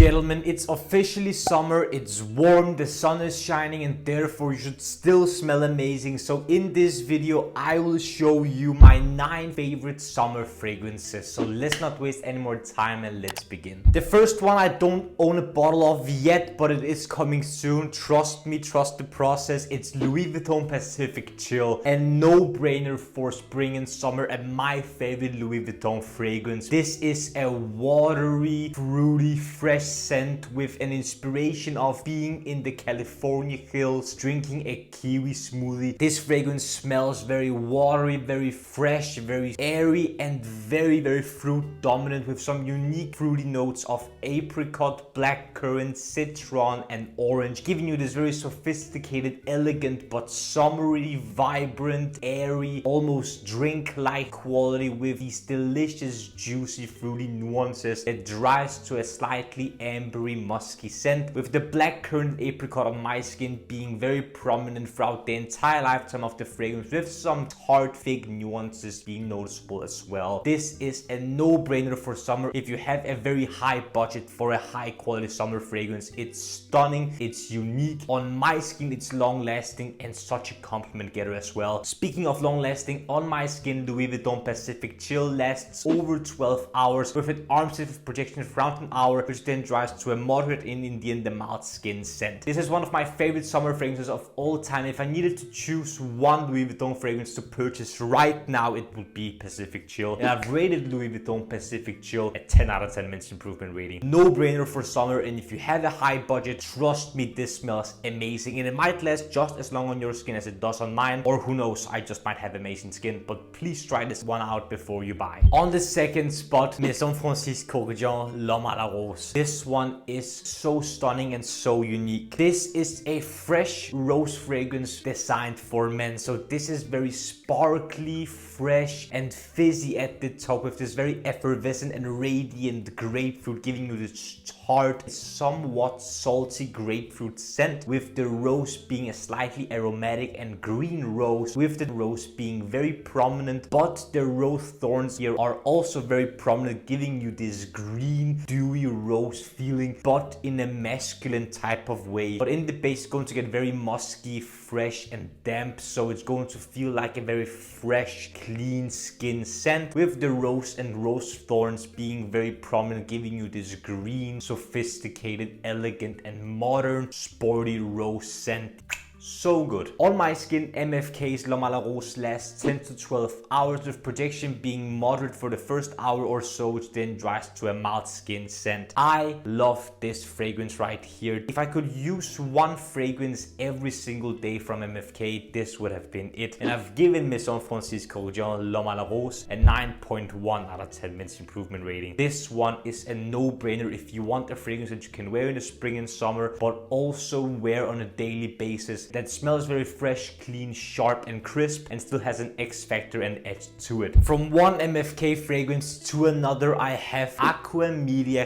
gentlemen, it's officially summer, it's warm, the sun is shining, and therefore you should still smell amazing. So in this video, I will show you my 9 favorite summer fragrances. So let's not waste any more time and let's begin. The first one I don't own a bottle of yet, but it is coming soon. Trust me, trust the process. It's Louis Vuitton Pacific Chill, and no-brainer for spring and summer, and my favorite Louis Vuitton fragrance. This is a watery, fruity, fresh scent with an inspiration of being in the California hills, drinking a kiwi smoothie. This fragrance smells very watery, very fresh, very airy, and very fruit dominant, with some unique fruity notes of apricot, blackcurrant, citron, and orange, giving you this very sophisticated, elegant, but summery, vibrant, airy, almost drink-like quality, with these delicious, juicy, fruity nuances that dries to a slightly ambery, musky scent, with the blackcurrant apricot on my skin being very prominent throughout the entire lifetime of the fragrance, with some tart fig nuances being noticeable as well. This is a no-brainer for summer. If you have a very high budget for a high quality summer fragrance, it's stunning, it's unique. On my skin, it's long lasting and such a compliment getter as well. Speaking of long lasting, on my skin, Louis Vuitton Pacific Chill lasts over 12 hours, with an arm's length of projection for around an hour, which then dries to a moderate in the mild skin scent. This is one of my favorite summer fragrances of all time. If I needed to choose one Louis Vuitton fragrance to purchase right now, it would be Pacific Chill. And I've rated Louis Vuitton Pacific Chill a 10 out of 10 minutes improvement rating. No brainer for summer, and if you have a high budget, trust me, this smells amazing. And it might last just as long on your skin as it does on mine, or who knows, I just might have amazing skin. But please try this one out before you buy. On the second spot, Maison Kurkdjian L'Homme à la Rose. This one is so stunning and so unique. This is a fresh rose fragrance designed for men. So this is very sparkly, fresh, and fizzy at the top, with this very effervescent and radiant grapefruit, giving you this tart, somewhat salty grapefruit scent, with the rose being a slightly aromatic and green rose, with the rose being very prominent, but the rose thorns here are also very prominent, giving you this green, dewy rose feeling, but in a masculine type of way. But in the base, it's going to get very musky, fresh, and damp, so it's going to feel like a very fresh, clean skin scent, with the rose and rose thorns being very prominent, giving you this green, sophisticated, elegant, and modern, sporty rose scent. So good. On my skin, MFK's L'Homme à la Rose lasts 10 to 12 hours, with projection being moderate for the first hour or so, which then dries to a mild skin scent. I love this fragrance right here. If I could use one fragrance every single day from MFK, this would have been it. And I've given Maison Kurkdjian L'Homme à la Rose a 9.1 out of 10 minutes improvement rating. This one is a no-brainer if you want a fragrance that you can wear in the spring and summer, but also wear on a daily basis, that smells very fresh, clean, sharp, and crisp, and still has an X factor and edge to it. From one MFK fragrance to another, I have Aqua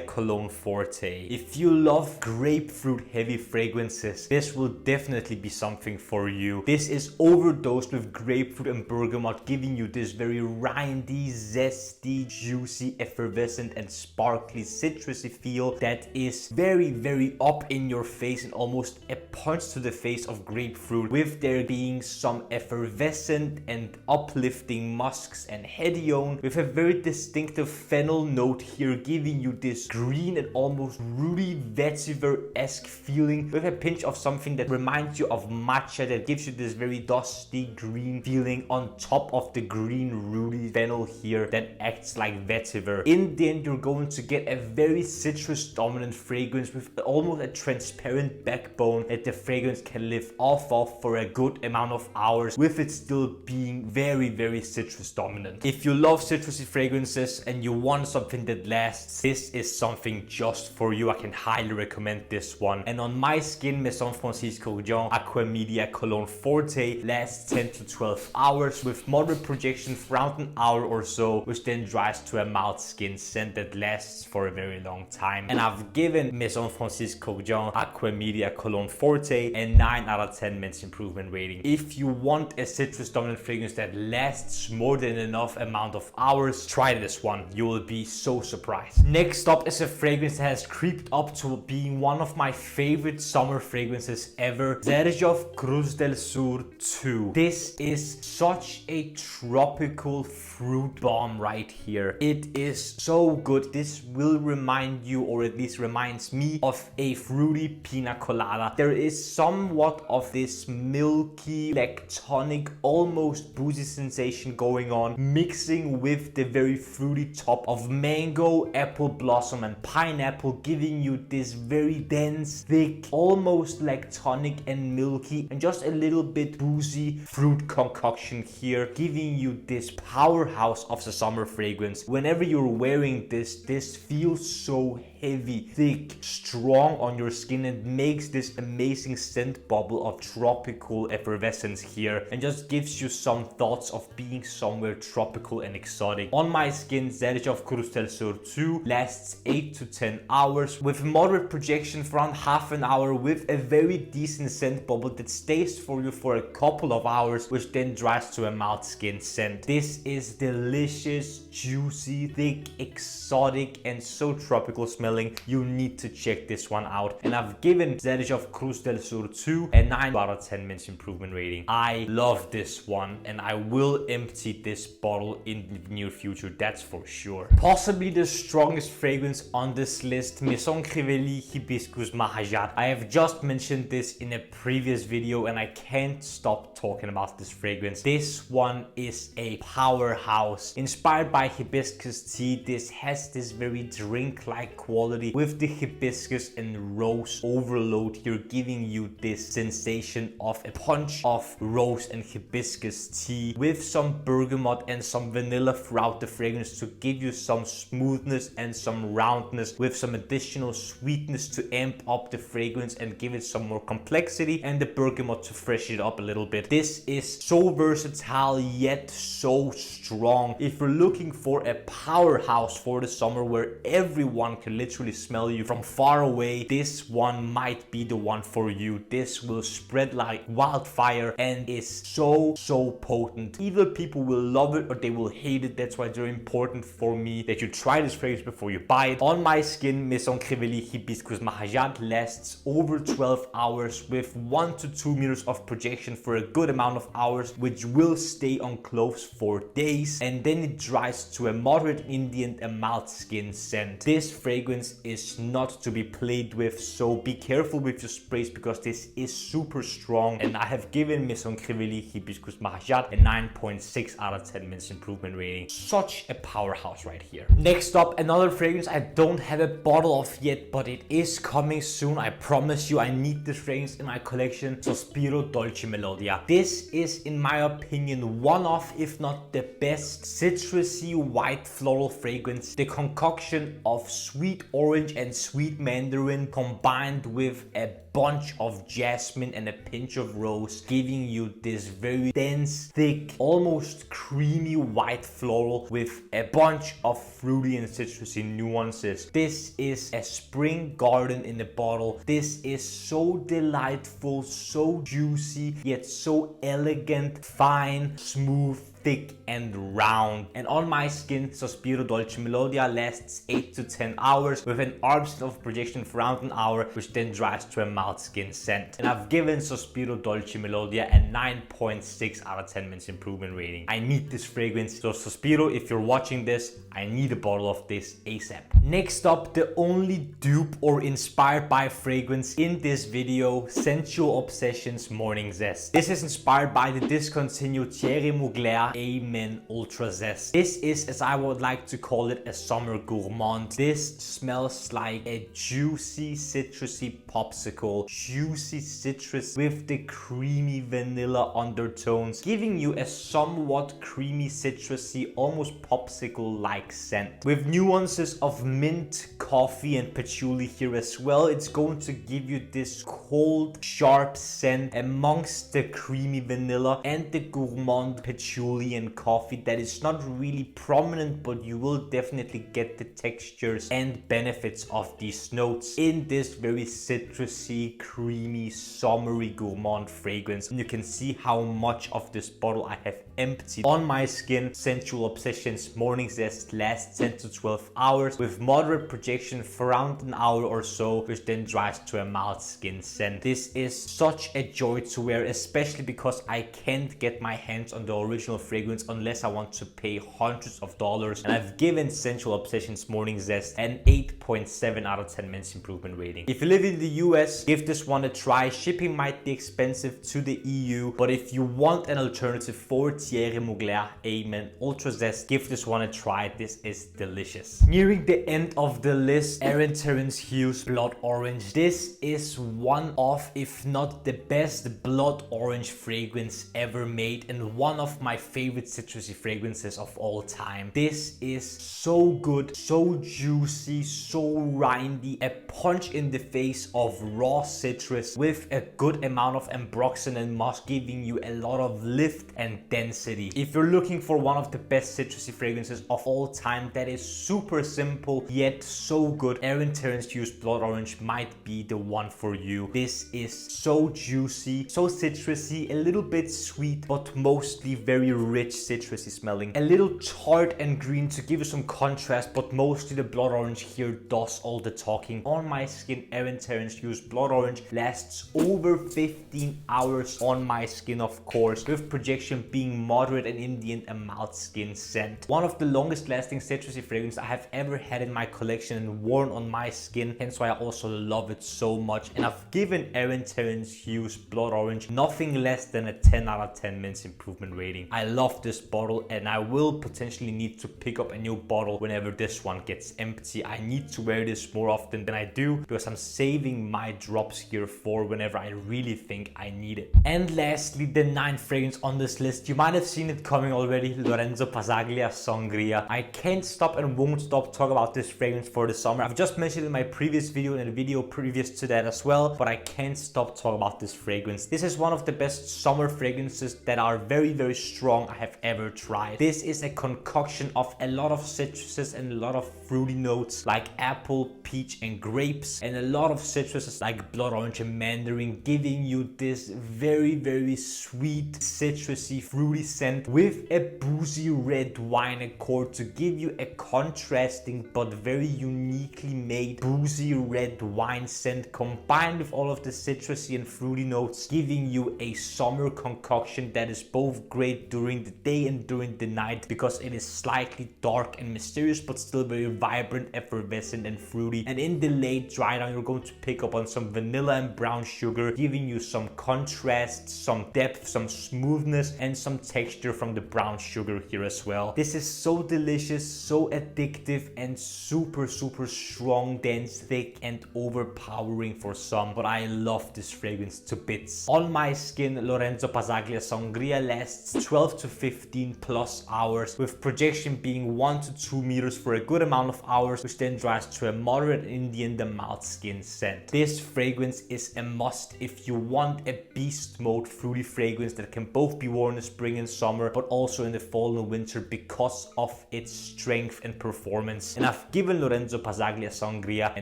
Cologne Forte. If you love grapefruit heavy fragrances, this will definitely be something for you. This is overdosed with grapefruit and bergamot, giving you this very rindy, zesty, juicy, effervescent, and sparkly citrusy feel that is very up in your face, and almost a punch to the face of grapefruit, with there being some effervescent and uplifting musks and hedione, with a very distinctive fennel note here, giving you this green and almost rooty vetiver-esque feeling, with a pinch of something that reminds you of matcha, that gives you this very dusty green feeling on top of the green rooty fennel here that acts like vetiver. In the end, you're going to get a very citrus dominant fragrance with almost a transparent backbone that the fragrance can live off of for a good amount of hours, with it still being very citrus dominant. If you love citrusy fragrances and you want something that lasts, this is something just for you. I can highly recommend this one. And on my skin, Maison Kurkdjian Aqua Cologne Forte lasts 10 to 12 hours, with moderate projection for around an hour or so, which then dries to a mild skin scent that lasts for a very long time. And I've given Maison Kurkdjian Aqua Cologne Forte a 9 out out of 10 minutes improvement rating. If you want a citrus dominant fragrance that lasts more than enough amount of hours, try this one. You will be so surprised. Next up is a fragrance that has creeped up to being one of my favorite summer fragrances ever. Xerjoff Cruz del Sur 2. This is such a tropical fruit bomb right here. It is so good. This will remind you, or at least reminds me, of a fruity pina colada. There is somewhat of this milky, lactonic, almost boozy sensation going on, mixing with the very fruity top of mango, apple blossom, and pineapple, giving you this very dense, thick, almost lactonic and milky, and just a little bit boozy fruit concoction here, giving you this powerhouse of the summer fragrance. Whenever you're wearing this feels so heavy, thick, strong on your skin, and makes this amazing scent bubble of tropical effervescence here, and just gives you some thoughts of being somewhere tropical and exotic. On my skin, Xerjoff Cruz del Sur 2 lasts 8 to 10 hours with moderate projection for around half an hour, with a very decent scent bubble that stays for you for a couple of hours, which then dries to a mild skin scent. This is delicious, juicy, thick, exotic, and so tropical smelling. You need to check this one out. And I've given Xerjoff Cruz del Sur 2 a 9 out of 10 minutes improvement rating. I love this one, and I will empty this bottle in the near future, that's for sure. Possibly the strongest fragrance on this list, Maison Crivelli Hibiscus Mahajád. I have just mentioned this in a previous video, and I can't stop talking about this fragrance. This one is a powerhouse. Inspired by hibiscus tea, this has this very drink-like quality with the hibiscus and rose overload here, giving you this sensation of a punch of rose and hibiscus tea with some bergamot and some vanilla throughout the fragrance to give you some smoothness and some roundness, with some additional sweetness to amp up the fragrance and give it some more complexity, and the bergamot to freshen it up a little bit. This is so versatile yet so strong. If you're looking for a powerhouse for the summer where everyone can literally smell you from far away, this one might be the one for you. This will spread like wildfire and is so potent. Either people will love it or they will hate it. That's why it's very important for me that you try this fragrance before you buy it. On my skin, Maison Crivelli Hibiscus Mahajád lasts over 12 hours with 1 to 2 meters of projection for a good amount of hours, which will stay on clothes for days, and then it dries to a moderate ingredient and mild skin scent. This fragrance is not to be played with, so be careful with your sprays because this is super strong, and I have given Maison Crivelli Hibiscus Mahajád a 9.6 out of 10 minutes improvement rating. Such a powerhouse right here. Next up, another fragrance I don't have a bottle of yet, but it is coming soon. I promise you, I need this fragrance in my collection. Sospiro Dolce Melodia. This is, in my opinion, one of, if not the best, citrusy white floral fragrance. The concoction of sweet orange and sweet mandarin combined with a bunch of jasmine and a pinch of rose, giving you this very dense, thick, almost creamy white floral with a bunch of fruity and citrusy nuances. This is a spring garden in a bottle. This is so delightful, so juicy, yet so elegant, fine, smooth, thick and round. And on my skin, Sospiro Dolce Melodia lasts 8 to 10 hours with an arm's length of projection for around an hour, which then dries to a mild skin scent. And I've given Sospiro Dolce Melodia a 9.6 out of 10 minutes improvement rating. I need this fragrance. So Sospiro, if you're watching this, I need a bottle of this ASAP. Next up, the only dupe or inspired by fragrance in this video, Sensual Obsessions Morning Zest. This is inspired by the discontinued Thierry Mugler Amen Ultra Zest. This is, as I would like to call it, a summer gourmand. This smells like a juicy citrusy popsicle, juicy citrus with the creamy vanilla undertones, giving you a somewhat creamy citrusy, almost popsicle-like scent. With nuances of mint, coffee and patchouli here as well, it's going to give you this cold, sharp scent amongst the creamy vanilla and the gourmand patchouli Brazilian coffee that is not really prominent, but you will definitely get the textures and benefits of these notes in this very citrusy, creamy, summery gourmand fragrance. And you can see how much of this bottle I have emptied on my skin. Sensual Obsessions Morning Zest lasts 10 to 12 hours with moderate projection for around an hour or so, which then dries to a mild skin scent. This is such a joy to wear, especially because I can't get my hands on the original fragrance unless I want to pay hundreds of dollars. And I've given Sensual Obsessions Morning Zest an 8.7 out of 10 men's improvement rating. If you live in the US, give this one a try. Shipping might be expensive to the EU, but if you want an alternative for Thierry Mugler Amen Ultra Zest, give this one a try. This is delicious. Nearing the end of the list, Terence Hughes Blood Orange. This is one of, if not the best blood orange fragrance ever made, and one of my favorite citrusy fragrances of all time. This is so good, so juicy, so rindy, a punch in the face of raw citrus with a good amount of ambroxan and musk, giving you a lot of lift and density. If you're looking for one of the best citrusy fragrances of all time that is super simple yet so good, Terence Hughes Blood Orange might be the one for you. This is so juicy, so citrusy, a little bit sweet, but mostly very rich citrusy smelling. A little tart and green to give you some contrast, but mostly the blood orange here does all the talking. On my skin, Terence Hughes Blood Orange lasts over 15 hours on my skin, of course, with projection being moderate and in the end a mild skin scent. One of the longest lasting citrusy fragrances I have ever had in my collection and worn on my skin, hence why I also love it so much. And I've given Terence Hughes Blood Orange nothing less than a 10 out of 10 men's improvement rating. I love this bottle, and I will potentially need to pick up a new bottle whenever this one gets empty. I need to wear this more often than I do because I'm saving my drops here for whenever I really think I need it. And lastly, the 9th fragrance on this list, you might have seen it coming already, Lorenzo Pazzaglia Sun-Gria. I can't stop and won't stop talking about this fragrance for the summer. I've just mentioned it in my previous video and a video previous to that as well, but I can't stop talking about this fragrance. This is one of the best summer fragrances that are very, very strong I have ever tried. This is a concoction of a lot of citruses and a lot of fruity notes like apple, peach and grapes, and a lot of citruses like blood orange and mandarin, giving you this very, very sweet, citrusy, fruity scent with a boozy red wine accord to give you a contrasting but very uniquely made boozy red wine scent combined with all of the citrusy and fruity notes, giving you a summer concoction that is both great during the day and during the night because it is slightly dark and mysterious but still very vibrant, effervescent and fruity. And in the late dry down, you're going to pick up on some vanilla and brown sugar, giving you some contrast, some depth, some smoothness and some texture from the brown sugar here as well. This is so delicious, so addictive and super strong, dense, thick and overpowering for some, but I love this fragrance to bits. On my skin, Lorenzo Pazzaglia Sun-Gria lasts 12 to 15 plus hours, with projection being 1 to 2 meters for a good amount of hours, which then dries to a moderate Indian mild skin scent. This fragrance is a must if you want a beast mode fruity fragrance that can both be worn in spring and summer, but also in the fall and winter because of its strength and performance. And I've given Lorenzo Pazzaglia Sun-Gria a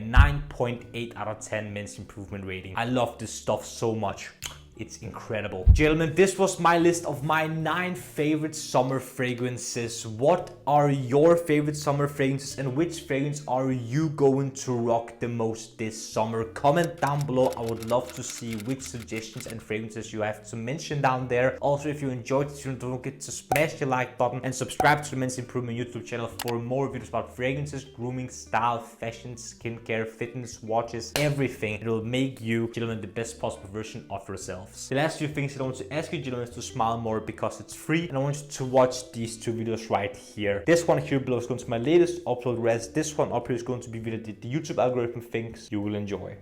9.8 out of 10 men's improvement rating. I love this stuff so much. It's incredible. Gentlemen, this was my list of my 9 favorite summer fragrances. What are your favorite summer fragrances and which fragrance are you going to rock the most this summer? Comment down below. I would love to see which suggestions and fragrances you have to mention down there. Also, if you enjoyed this video, don't forget to smash the like button and subscribe to the Men's Improvement YouTube channel for more videos about fragrances, grooming, style, fashion, skincare, fitness, watches, everything. It will make you, gentlemen, the best possible version of yourself. The last few things I want to ask you, gentlemen, is to smile more because it's free, and I want you to watch these 2 videos right here. This one here below is going to be my latest upload, whereas this one up here is going to be video that the YouTube algorithm thinks you will enjoy.